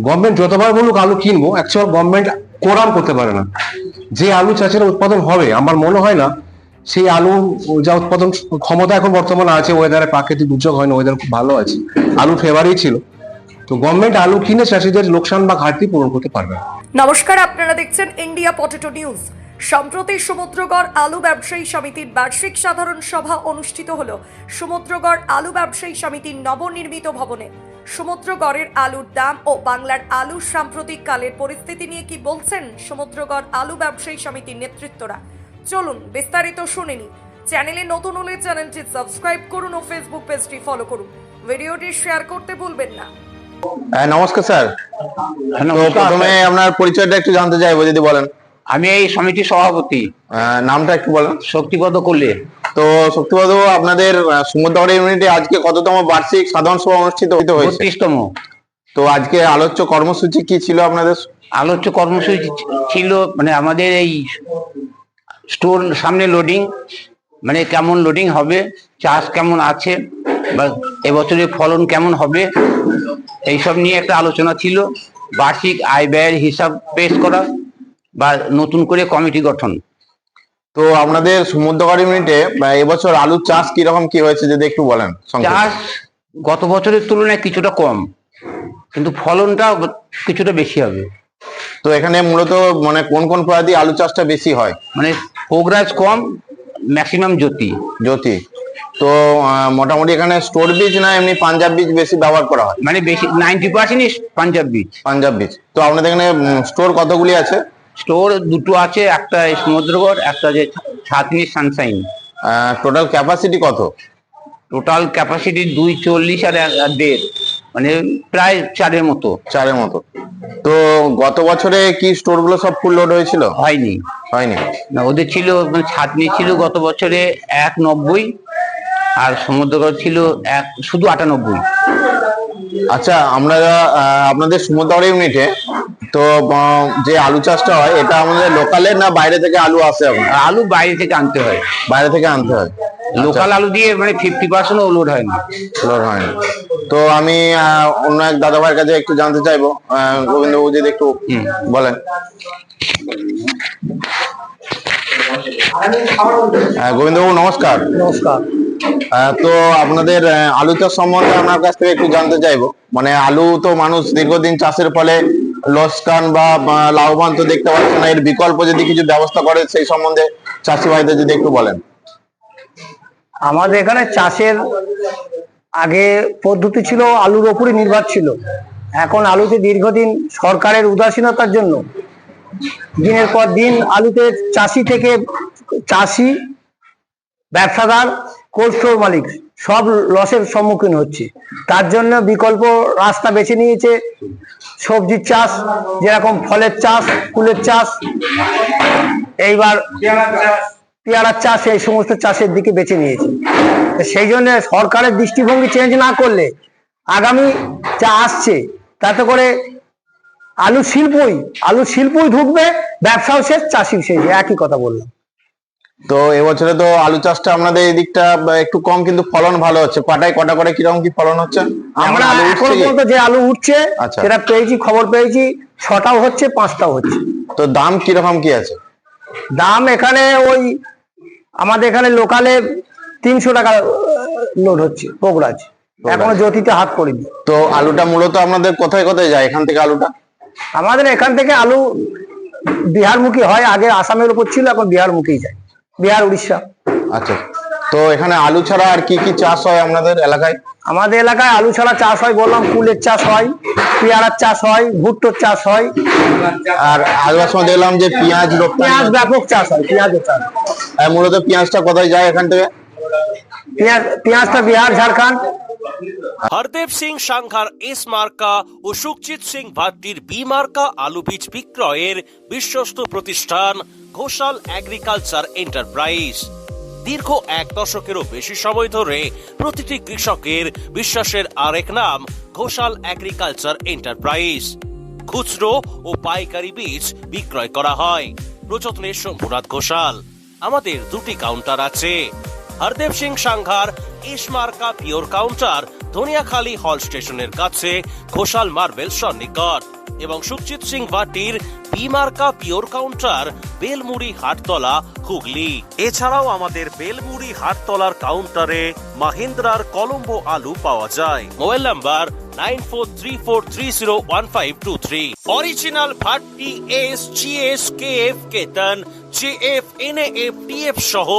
Government যতবার বলুক আলু কিনবো, অ্যাকচুয়াল গভর্নমেন্ট কোরাম করতে পারে না। যে আলু চাষের উৎপাদন হবে, আমার মনে হয় না সেই আলু যা উৎপাদন ক্ষমতা এখন বর্তমানে আছে, ওয়েদারে প্রাকৃতিক দুর্যোগ হয় না, ওয়েদার খুব ভালো আছে, আলু ফেভারই ছিল। তো গভর্নমেন্ট আলু কিনে চাষিদের লোকসান বা ঘাটতি পূরণ করতে পারবে না। নমস্কার, আপনারা দেখছেন ইন্ডিয়া পটেটো নিউজ। সম্প্রতি সমুদ্রগড় আলু ব্যবসায়ী সমিতির বার্ষিক সাধারণ সভা অনুষ্ঠিত হলো সমুদ্রগড় আলু ব্যবসায়ী সমিতির নবনির্মিত ভবনে। সমুদ্রগড়ের আলুর দাম ও বাংলার আলুর সাম্প্রতিক কালের পরিস্থিতি নিয়ে কি বলছেন সমুদ্রগড় আলু ব্যবসায়ী সমিতির নেতৃত্বরা, চলুন বিস্তারিত শুনে নিই। চ্যানেলে নতুন হলে চ্যানেলটি সাবস্ক্রাইব করুন ও ফেসবুক পেজটি ফলো করুন। ভিডিওটি শেয়ার করতে ভুলবেন না। নমস্কার স্যার। প্রথমে আপনার পরিচয়টা একটু জানতে চাইবো, যদি বলেন। আমি এই সমিতির সভাপতি। নামটা একটু বলেন। শক্তিপদ করলে। তো শক্তিপদ, আপনাদের সমুদ্রগড় ইউনিটে আজকে কততম বার্ষিক সাধারণ সভা অনুষ্ঠিত হয়েছে? 32তম। তো আজকে আলোচ্য কর্মসূচি কি ছিল আপনাদের? আলোচ্য কর্মসূচি ছিল মানে আমাদের এই স্টোর সামনে লোডিং, মানে কেমন লোডিং হবে, চাষ কেমন আছে, বা এবছরের ফলন কেমন হবে, এইসব নিয়ে একটা আলোচনা ছিল। বার্ষিক আয় ব্যয়ের হিসাব পেশ করা বা নতুন করে কমিটি গঠন। তো আপনাদের সমুদ্রগড় ইউনিটে এবছর আলুর চাষ কিরকম কি হয়েছে যদি একটু বলেন। চাষ গত বছরের তুলনায় কিছুটা কম, কিন্তু ফলনটা কিছুটা বেশি হবে। তো এখানে মূলত মানে কোন কোন প্রজাতি আলু চাষটা বেশি হয়? মানে পোগরাজ কম, ম্যাক্সিমাম জ্যোতি। জ্যোতি। তো মোটামুটি এখানে স্টোর বীজ না এমনি পাঞ্জাব বীজ বেশি ব্যবহার করা হয়? মানে বেশি 90%ই পাঞ্জাব বীজ। পাঞ্জাব বীজ। তো আপনাদের এখানে স্টোর কতগুলি আছে? স্টোর দুটো আছে, একটা সমুদ্রগড়, একটা যে ছাতনি সানশাইন। টোটাল ক্যাপাসিটি কত? টোটাল ক্যাপাসিটি 240 আর 1.5, মানে প্রায় 4-এর মতো। 4-এর মতো। তো গত বছরে কি স্টোর গুলো সব ফুল লোড হয়েছিল? হয়নি। হয়নি না, ওদের ছিল মানে ছাতনি ছিল গত বছরে 190, আর সমুদ্রগড় ছিল শুধু 98। আচ্ছা, আমরা আপনাদের সমুদ্রগড় ইউনিটে তো যে আলু চাষটা হয়, এটা আমাদের লোকালের না বাইরে থেকে আলু আসে? আলু বাইরে থেকে আনতে হয়। বাইরে থেকে আনতে হয়। লোকাল আলু দিয়ে মানে 50% লোড হয় না। লোড হয় না। তো আমি অন্য এক দাদা ভাইয়ের কাছে একটু জানতে চাইবো, গোবিন্দবাবু যদি একটু বলেন। গোবিন্দবাবু নমস্কার। নমস্কার। তো আপনাদের আলু চাষ সম্বন্ধে আপনার কাছ থেকে একটু জানতে চাইবো। মানে আলু তো মানুষ দীর্ঘদিন চাষের ফলে লোকসান বা লাভবান তো দেখতে পাচ্ছে না, এর বিকল্প যদি কিছু ব্যবস্থা করে সেই সম্বন্ধে চাষি ভাইদের যদি একটু বলেন। আমাদের এখানে চাষের আগে পদ্ধতি ছিল আলুর ওপরই নির্ভর ছিল। এখন আলুতে দীর্ঘদিন সরকারের উদাসীনতার জন্য দিনের পর দিন আলুতে চাষি ব্যবসাদার, কোল্ড স্টোর মালিক সব লসের সম্মুখীন হচ্ছে। তার জন্য বিকল্প রাস্তা বেছে নিয়েছে সবজির চাষ, যেরকম ফলের চাষ, ফুলের চাষ, এইবার পেয়ারার চাষ, এই সমস্ত চাষের দিকে বেছে নিয়েছে। সেই জন্য সরকারের দৃষ্টিভঙ্গি চেঞ্জ না করলে আগামী যা আসছে তাতে করে আলু শিল্পই ঢুকবে, ব্যবসাও শেষ, চাষিও শেষ, একই কথা বললাম। তো এবছরে তো আলু চাষটা আপনাদের এই দিকটা একটু কম, কিন্তু ফলন ভালো হচ্ছে। পাটায় কটা করে কিরকম কি ফলন হচ্ছে? আমরা এখন পর্যন্ত যে আলু উঠছে সেটা পেয়েছি, খবর পেয়েছি 6টাও হচ্ছে, 5টাও হচ্ছে। তো দাম কিরকম কি আছে? দাম এখানে ওই আমাদের এখানে লোকালে 300 টাকা লোড হচ্ছে পোগরাজ, এখনো জ্যোতিতে হাত করিনি। তো আলুটা মূলত আপনাদের কোথায় কোথায় যায় এখান থেকে আলুটা? আমাদের এখান থেকে আলু বিহারমুখী হয়, আগে আসামের উপর ছিল, এখন বিহারমুখী যায়, বিহার, উড়িষ্যা। আচ্ছা, তো এখানে আলু ছাড়া আর কি কি চাষ হয় আপনাদের এলাকায়? আমাদের এলাকায় আলু ছাড়া চাষ হয় বললাম, কুলের চাষ হয়, পেয়ারার চাষ হয়, ভুট্টোর চাষ হয়, আর আগের সময় দেখলাম যে পেঁয়াজ ব্যাপক চাষ হয়, পেঁয়াজের চাষ। মূলত পেঁয়াজটা কোথায় যায় এখান থেকে? পেঁয়াজটা বিহার, ঝাড়খণ্ড। হরদেব সিং সাংঘার এস মার্কা ও সুখজিৎ সিং ভাত্তির বি মার্কা আলু বীজ বিক্রয়ের বিশ্বস্ত প্রতিষ্ঠান ঘোষাল এগ্রিকালচার এন্টারপ্রাইজ। দীর্ঘ 1 দশকেরও বেশি সময় ধরে প্রতিটি কৃষকের বিশ্বাসের আরেক নাম ঘোষাল এগ্রিকালচার এন্টারপ্রাইজ। খুচরো ও পাইকারি বীজ বিক্রয় করা হয়। প্রযত্নে শম্ভুনাথ ঘোষাল। আমাদের 2টি কাউন্টার আছে। হরদেব সিং সাংঘার এস মার্কা পিওর কাউন্টার ধনিয়াখালী হল স্টেশনের কাছে ঘোষাল মার্বেল সন্নিকট এবং সুখজিৎ সিং ভাটির বি মার্কা পিওর কাউন্টার বেলমুড়ি হাটতলা হুগলি। এছাড়াও আমাদের বেলমুড়ি হাটতলার কাউন্টারে মাহিন্দ্রার কলম্বো আলু পাওয়া যায়। Mobile number 9434301523। Original Bhatti S GS KF কেতন জেএফ এনএএফ টিএফ সহ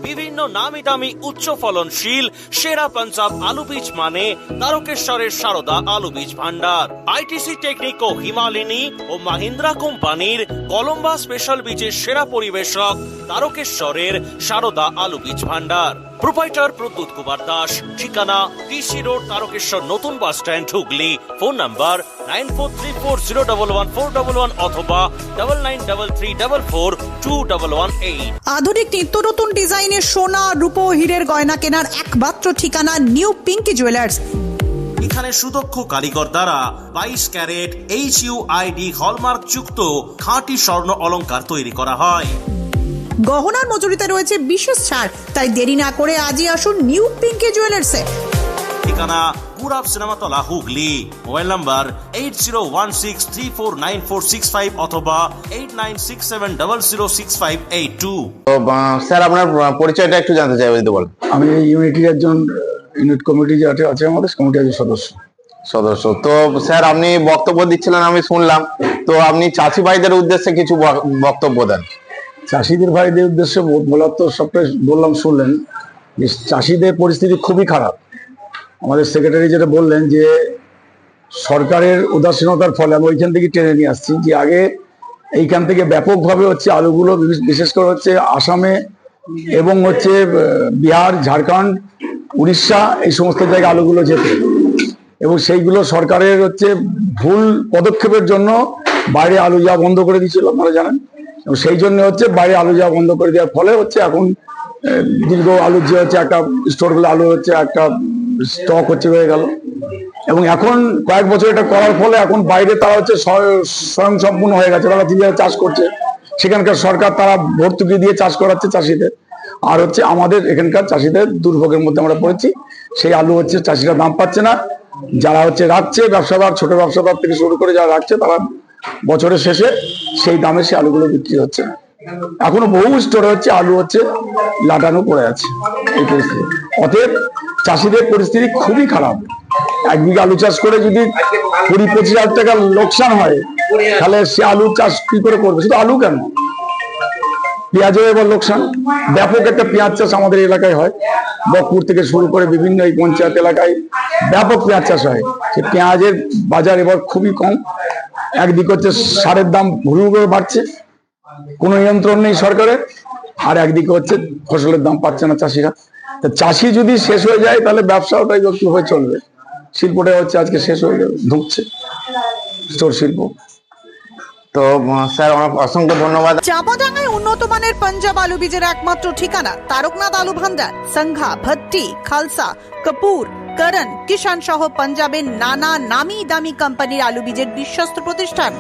বিভিন্ন নামি দামি উচ্চ ফলনশীল সেরা পাঞ্জাব আলু বীজ মানে তারকেশ্বরের সারদা আলু বীজ ভান্ডার। আইটিসি টেকনিক ও হিমালিনী ও মাহিন্দ্রা কোম্পানির কলম্বা স্পেশাল বীজের সেরা পরিবেশক তারকেশ্বরের সারদা আলু বীজ ভান্ডার। প্রোপাইটার প্রদ্যুৎ কুমার দাস। ঠিকানা টিসি রোড তারকেশ্বর নতুন bus stand Hooghly. Phone number 9434011411 অথবা 9933442118। আধুনিক নিত্য নতুন ডিজাইনের সোনা রূপো হীরের গয়না কেনার একমাত্র ঠিকানা নিউ পিঙ্কি জুয়েলার্স। এখানে সুদক্ষ কারিগর দ্বারা 22 ক্যারেট HUID হলমার্ক যুক্ত খাঁটি স্বর্ণ অলংকার তৈরি করা হয়। গহনার মজুরিতে রয়েছে বিশেষ ছাড়, তাই দেরি না করে আজই আসুন নিউ পিঙ্কি জুয়েলার্সে। ঠিকানা পুরাব সিনেমাতলা হুগলি। মোবাইল নাম্বার 8016349465 অথবা 8967006582। তো স্যার আপনার পরিচয়টা একটু জানতে চাইবো যদি বলেন। আমি এই ইউনিটির একজন ইউনিট কমিটি যেটা আছে আমাদের কমিটির একজন সদস্য। তো স্যার আপনি বক্তব্য দিচ্ছিলেন আমি শুনলাম, তো আপনি চাষি ভাইদের উদ্দেশ্যে কিছু বক্তব্য দেন। চাষিদের ভাইদের উদ্দেশ্যে বলার তো সবটাই বললাম, শুনলেন যে চাষিদের পরিস্থিতি খুবই খারাপ। আমাদের সেক্রেটারি যেটা বললেন যে সরকারের উদাসীনতার ফলে আমি ওইখান থেকে টেনে নিয়ে আসছি যে আগে এইখান থেকে ব্যাপকভাবে হচ্ছে আলুগুলো বিশেষ করে হচ্ছে আসামে এবং হচ্ছে বিহার, ঝাড়খণ্ড, উড়িষ্যা এই সমস্ত জায়গায় আলুগুলো যেত এবং সেইগুলো সরকারের হচ্ছে ভুল পদক্ষেপের জন্য বাইরে আলু যাওয়া বন্ধ করে দিয়েছিল, আপনারা জানেন। এবং সেই জন্য হচ্ছে বাইরে আলু যাওয়া বন্ধ করে দেওয়ার ফলে হচ্ছে এখন দীর্ঘ আলুর যে হচ্ছে একটা স্টোরগুলো আলু হচ্ছে একটা স্টক হচ্ছে হয়ে গেল এবং এখন কয়েক বছর এটা করার ফলে এখন বাইরে তারা হচ্ছে স্বয়ং সম্পূর্ণ হয়ে গেছে, তারা নিজেরা চাষ করছে। সেখানকার সরকার তারা ভর্তুকি দিয়ে চাষ করাচ্ছে চাষিদের, আর হচ্ছে আমাদের এখানকার চাষিদের দুর্ভোগের মধ্যে আমরা পড়েছি। সেই আলু হচ্ছে চাষিরা দাম পাচ্ছে না, যারা হচ্ছে রাখছে ব্যবসাদার, ছোট ব্যবসাদার থেকে শুরু করে যারা রাখছে তারা বছরের শেষে সেই দামে সে আলুগুলো বিক্রি হচ্ছে না। এখনো বহু স্টোরে হচ্ছে আলু হচ্ছে লাটানো পড়ে আছে এই পরিস্থিতি। অতএব চাষিদের পরিস্থিতি খুবই খারাপ। এক বিঘা আলু চাষ করে যদি 20-25 হাজার টাকা লোকসান হয় তাহলে সে আলু চাষ কি করে করবে? শুধু আলু কেন, পেঁয়াজও এবার লোকসান। ব্যাপক একটা পেঁয়াজ চাষ আমাদের এলাকায় হয়, বকপুর থেকে শুরু করে বিভিন্ন এই পঞ্চায়েত এলাকায় ব্যাপক পেঁয়াজ চাষ হয়। সে পেঁয়াজের বাজার এবার খুবই কম। একদিকে হচ্ছে সারের দাম হুড় করে বাড়ছে, কোনো নিয়ন্ত্রণ নেই সরকারের, আর একদিকে হচ্ছে ফসলের দাম পাচ্ছে না চাষিরা। তা চাষি যদি শেষ হয়ে যায় তাহলে ব্যবসাটাই কিভাবে চলবে? শিল্পটা হচ্ছে আজকে শেষ হয়ে যাবে, ঢুকছে স্টোর শিল্প। তো স্যার অসংখ্য ধন্যবাদ। চাঁপাডাঙ্গায় উন্নত মানের পাঞ্জাব আলু বীজের একমাত্র ঠিকানা তারকনাথ আলু ভান্ডার। সংঘা, ভট্টি, খালসা, কাপুর, করণ, কিষান সহ পাঞ্জাবের নানা নামি দামি কোম্পানির আলু বীজের বিশ্বস্ত প্রতিষ্ঠান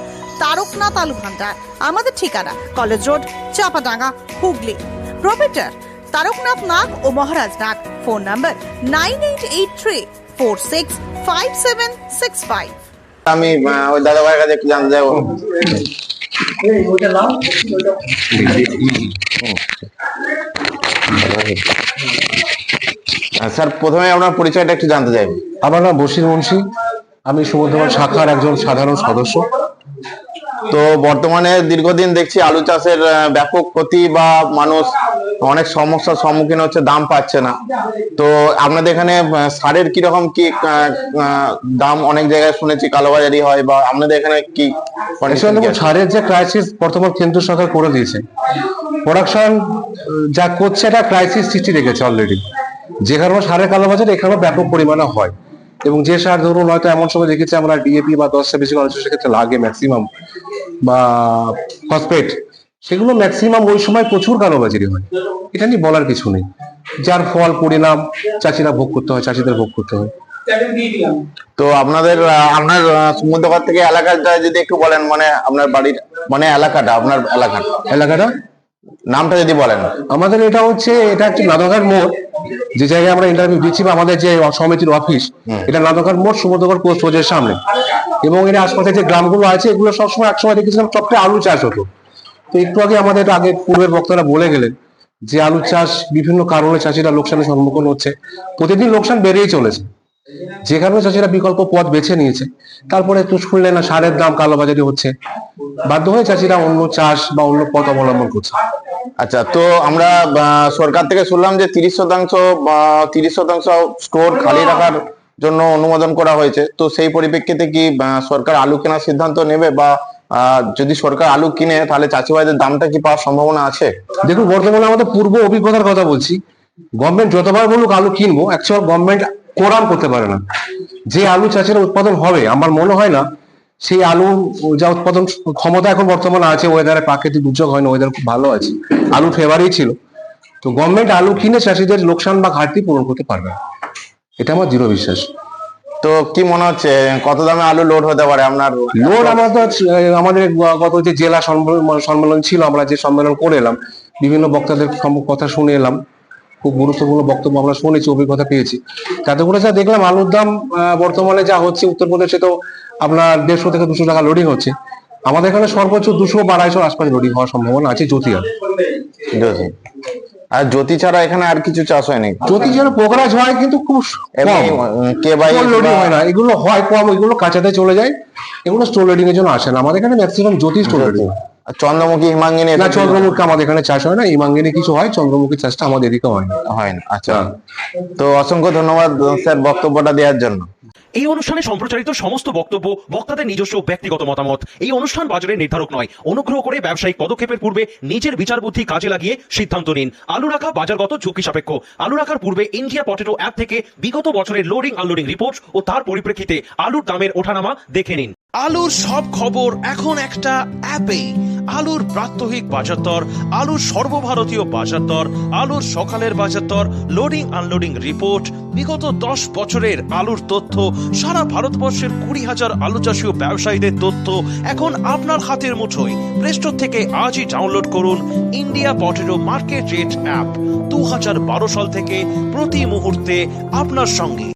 তারকনাথ আলু ভান্ডার। আমাদের ঠিকানা college road, Champadanga, Hooghly. Proprietor Taraknath Nag ও মহারাজ নাগ। Phone number 9883465765। আমি ওই দাদা ভাইয়ের কাছে একটু জানতে চাইবো। স্যার প্রথমে আপনার পরিচয়টা একটু জানতে চাইবো। আমার নাম বশির মুন্সি, আমি সমুদ্রবন শাখার একজন সাধারণ সদস্য। তো বর্তমানে দীর্ঘদিন দেখছি আলু চাষের ব্যাপক ক্ষতি বা মানুষ অনেক সমস্যার সম্মুখীন হচ্ছে, দাম পাচ্ছে না। তো আপনাদের এখানে সারের কিরকম কি দাম? অনেক জায়গায় শুনেছি কালোবাজারি হয়, বা আপনাদের এখানে কি সারের যে ক্রাইসিস বর্তমান কেন্দ্র সরকার করে দিয়েছে, প্রোডাকশন যা করছে এটা ক্রাইসিস সৃষ্টি রেখেছে অলরেডি। যে কারণে সারের কালোবাজারি এখানে ব্যাপক পরিমাণে হয় এবং যে সার ধরুন হয়তো এমন সময় দেখেছি আমরা ডিএপি বা 10 বেশি সেক্ষেত্রে লাগে ম্যাক্সিমাম, বা ফসফেট, সেগুলো ম্যাক্সিমাম ওই সময় প্রচুর কালোবাজারি হয়। এটা নিয়ে বলার কিছু নেই, যার ফল পরিণাম চাষিরা ভোগ করতে হয়, চাষিদের ভোগ করতে হয়। তো আপনার সমুদ্রপাড় থেকে এলাকাটা যদি একটু বলেন, মানে আপনার বাড়ির মানে এলাকাটা, আপনার এলাকাটা। নামটা যদি বলেন। আমাদের এটা একটি নাদনঘাট মোড়, যে জায়গায় আমরা ইন্টারভিউ দিচ্ছি বা আমাদের যে সমিতির অফিস, এটা নাদনঘাট মোড় সমুদ্রগড় পোস্ট রোডের সামনে। এবং এর আশপাশে যে গ্রামগুলো আছে এগুলো সবসময় একসময় দেখেছিলাম চপটে আলু চাষ হতো। তো একটু আগে আমাদের পূর্বের বক্তারা বলে গেলেন যে আলু চাষ বিভিন্ন কারণে চাষিরা লোকসানের সম্মুখীন হচ্ছে, প্রতিদিন লোকসান বেড়েই চলেছে, যে কারণে চাষিরা বিকল্প পথ বেছে নিয়েছে। তারপরে একটু শুনলেন না সারের দাম কালোবাজারি হচ্ছে, বাধ্য হয়ে চাষিরা অন্য চাষ বা অন্য পথ অবলম্বন করছে। আচ্ছা, তো আমরা সরকার থেকে শুনলাম যে 30% স্টোর খালি রাখার জন্য অনুমোদন করা হয়েছে। তো সেই পরিপ্রেক্ষিতে কি সরকার আলু কেনার সিদ্ধান্ত নেবে, বা যদি সরকার আলু কিনে তাহলে চাষি ভাইদের দামটা কি পাওয়ার সম্ভাবনা আছে? দেখুন, বর্তমানে আমাদের পূর্ব অভিজ্ঞতার কথা বলছি, গভর্নমেন্ট যতবার বলুক আলু কিনবো, অ্যাকচুয়াল গভর্নমেন্ট কোরাম করতে পারে না। যে আলু চাষের উৎপাদন হবে, আমার মনে হয় না সেই আলু যা উৎপাদন ক্ষমতা এখন বর্তমানে আছে, ওয়েদারে প্রাকৃতিক দুর্যোগ হয় না, ওয়েদার খুব ভালো আছে, আলু ফেভারই ছিল। তো গভর্নমেন্ট আলু কিনে চাষিদের লোকসান বা ঘাটতি পূরণ করতে পারবে না, এটা আমার দৃঢ় বিশ্বাস। তো কি মনে হচ্ছে কত দামে আলু লোড হতে পারে আপনার? লোড আমাদের গত যে জেলা সম্মেলন ছিল, আমরা যে সম্মেলন করে এলাম, বিভিন্ন বক্তাদের কথা শুনে এলাম, খুব গুরুত্বপূর্ণ বক্তব্য আমরা শুনেছি, অভিজ্ঞতা পেয়েছি। তাতে করে যা দেখলাম আলুর দাম বর্তমানে যা হচ্ছে, উত্তরপ্রদেশে তো আপনার 150 থেকে 200 টাকা লোডিং হচ্ছে, আমাদের এখানে সর্বোচ্চ 200 বা 250 আশপাশে লোডিং হওয়ার সম্ভাবনা আছে। জ্যোতি আর জ্যোতি ছাড়া এখানে আর কিছু চাষ হয়নি? জ্যোতি ছাড়া পোকরাজ হয়, কিন্তু খুব লোডিং হয় না, এগুলো হয় কম, এগুলো কাঁচাতে চলে যায়, এগুলো স্টোর লোডিং এর জন্য আসে না। আমাদের এখানে ম্যাক্সিমাম জ্যোতি স্টোর লোডিং। চন্দ্রমুখী, হিমাঙ্গিনী? না, চন্দ্রমুখী আমাদের এখানে চাষ হয় না, হিমাঙ্গিনী কিছু হয়, চন্দ্রমুখী চাষটা আমাদের এদিকে হয় না। আচ্ছা, তো অসংখ্য ধন্যবাদ স্যার বক্তব্যটা দেওয়ার জন্য। এই অনুষ্ঠানে সম্প্রচারিত সমস্ত বক্তব্য বক্তাদের নিজস্ব ব্যক্তিগত মতামত। এই অনুষ্ঠান বাজারের নির্ধারক নয়। অনুগ্রহ করে ব্যবসায়িক পদক্ষেপের পূর্বে নিজের বিচার বুদ্ধি কাজে লাগিয়ে সিদ্ধান্ত নিন। আলু রাখা বাজারগত ঝুঁকি সাপেক্ষ। আলু রাখার পূর্বে ইন্ডিয়া পটেটো অ্যাপ থেকে বিগত বছরের লোডিং আনলোডিং রিপোর্ট ও তার পরিপ্রেক্ষিতে আলুর দামের ওঠানামা দেখে নিন। আলুর সব খবর এখন একটা অ্যাপে। আলুর প্রাত্যহিক বাজার দর, আলুর সর্বভারতীয় বাজার দর, আলুর সকালের বাজার দর, লোডিং আনলোডিং রিপোর্ট, বিগত 10 বছরের আলুর তথ্য, সারা ভারতবর্ষের 20,000 আলু চাষী ও ব্যবসায়ীদের তথ্য এখন আপনার হাতের মুঠোয়। প্লে স্টোর থেকে আজই ডাউনলোড করুন India potato market rate app. 2012 সাল থেকে প্রতি মুহূর্তে আপনার সঙ্গে।